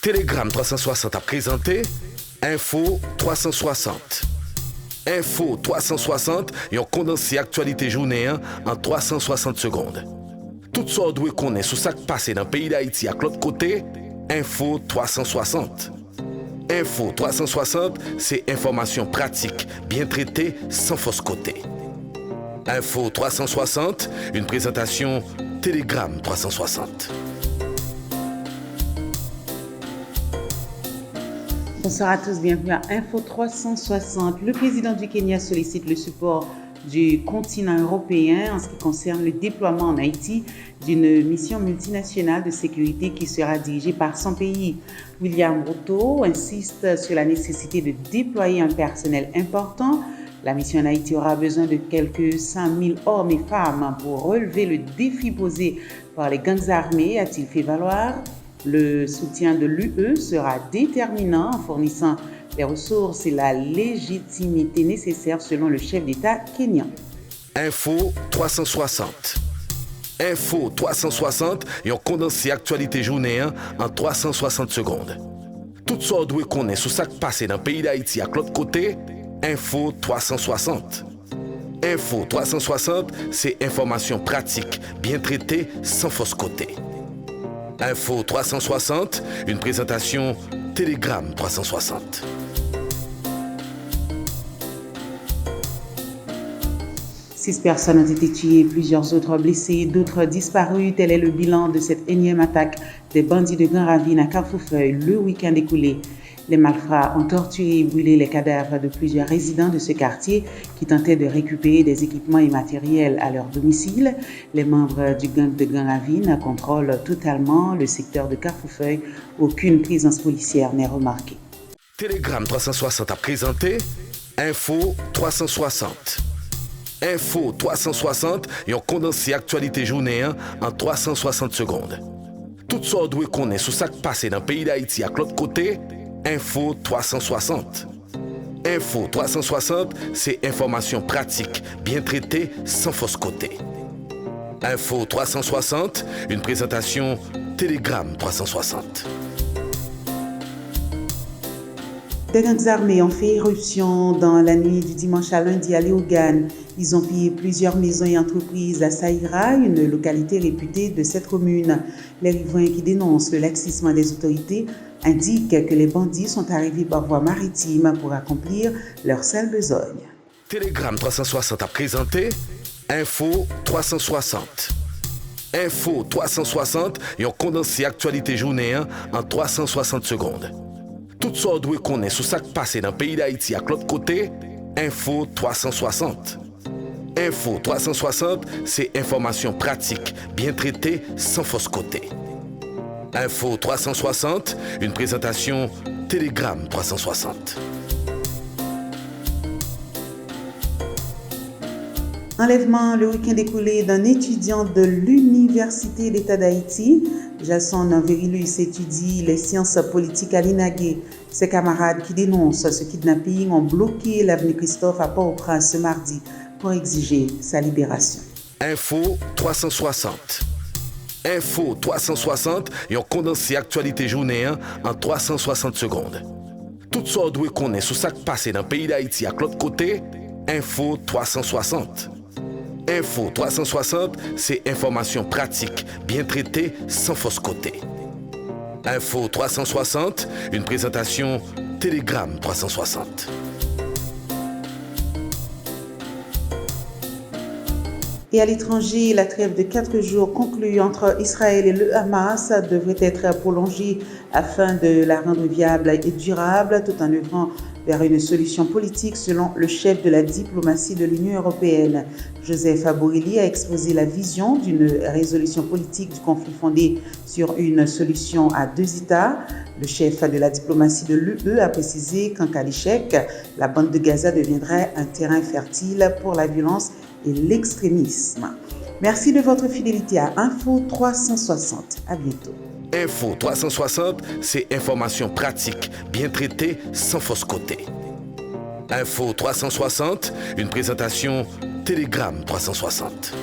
Telegram 360 a présenté Info 360. Info 360 et on condensé actualité journée en 360 secondes. Tout ça doit connaître sur ce qui passe dans le pays d'Haïti à l'autre côté, Info 360. Info 360, c'est information pratique, bien traitée, sans fausse côté. Info 360, une présentation Telegram 360. Bonsoir à tous, bienvenue à Info 360. Le président du Kenya sollicite le support du continent européen en ce qui concerne le déploiement en Haïti d'une mission multinationale de sécurité qui sera dirigée par son pays. William Ruto insiste sur la nécessité de déployer un personnel important. La mission en Haïti aura besoin de quelques 5 000 hommes et femmes pour relever le défi posé par les gangs armés, a-t-il fait valoir. Le soutien de l'UE sera déterminant en fournissant les ressources et la légitimité nécessaires selon le chef d'État kenyan. Info 360. Info 360 et on condensé actualité journée en 360 secondes. Tout ça doit connaître sur ce qui passe dans le pays d'Haïti à l'autre côté, Info 360. Info 360, c'est information pratique, bien traitée, sans fausse côté. Info 360, une présentation Telegram 360. 6 personnes ont été tuées, plusieurs autres blessées, d'autres disparues. Tel est le bilan de cette énième attaque des bandits de Grand Ravine à Carrefourfeuille le week-end écoulé. Les malfrats ont torturé et brûlé les cadavres de plusieurs résidents de ce quartier qui tentaient de récupérer des équipements et matériels à leur domicile. Les membres du gang de Grand Ravine contrôlent totalement le secteur de Carrefourfeuille. Aucune présence policière n'est remarquée. Telegram 360 a présenté Info 360. Info 360 et on condensé actualité journée en 360 secondes. Tout ça doit connaître sur ce qui passe dans le pays d'Haïti à l'autre côté, Info 360. Info 360, c'est information pratique, bien traitée, sans fausse côté. Info 360, une présentation Telegram 360. Des gangs armés ont fait éruption dans la nuit du dimanche à lundi à Léogane. Ils ont pillé plusieurs maisons et entreprises à Saïra, une localité réputée de cette commune. Les riverains qui dénoncent le laxisme des autorités indiquent que les bandits sont arrivés par voie maritime pour accomplir leur sale besogne. Telegram 360 a présenté Info 360. Info 360 et on condensé actualité journée en 360 secondes. Tout ça doit connaître sur ce qui passe dans le pays d'Haïti à l'autre côté, Info 360. Info 360, c'est information pratique, bien traitée, sans fausse côté. Info 360, une présentation Telegram 360. Enlèvement le week-end écoulé d'un étudiant de l'Université d'État d'Haïti. Jason Virilus étudie les sciences politiques à l'INAGUE. Ses camarades qui dénoncent ce kidnapping ont bloqué l'avenue Christophe à Port-au-Prince ce mardi pour exiger sa libération. Info 360. Info 360 et on condensé actualité journée en 360 secondes. Tout ça doit connaître sur ce qui passe dans le pays d'Haïti à l'autre côté, Info 360. Info 360, c'est information pratique, bien traitée, sans fausse côté. Info 360, une présentation Telegram 360. Et à l'étranger, la trêve de 4 jours conclue entre Israël et le Hamas devrait être prolongée afin de la rendre viable et durable tout en œuvrant vers une solution politique selon le chef de la diplomatie de l'Union européenne. Joseph Borrelli a exposé la vision d'une résolution politique du conflit fondée sur une solution à 2 États. Le chef de la diplomatie de l'UE a précisé qu'en cas d'échec, la bande de Gaza deviendrait un terrain fertile pour la violence et l'extrémisme. Merci de votre fidélité à Info 360. À bientôt. Info 360, c'est information pratique, bien traitée, sans fausse côté. Info 360, une présentation Telegram 360.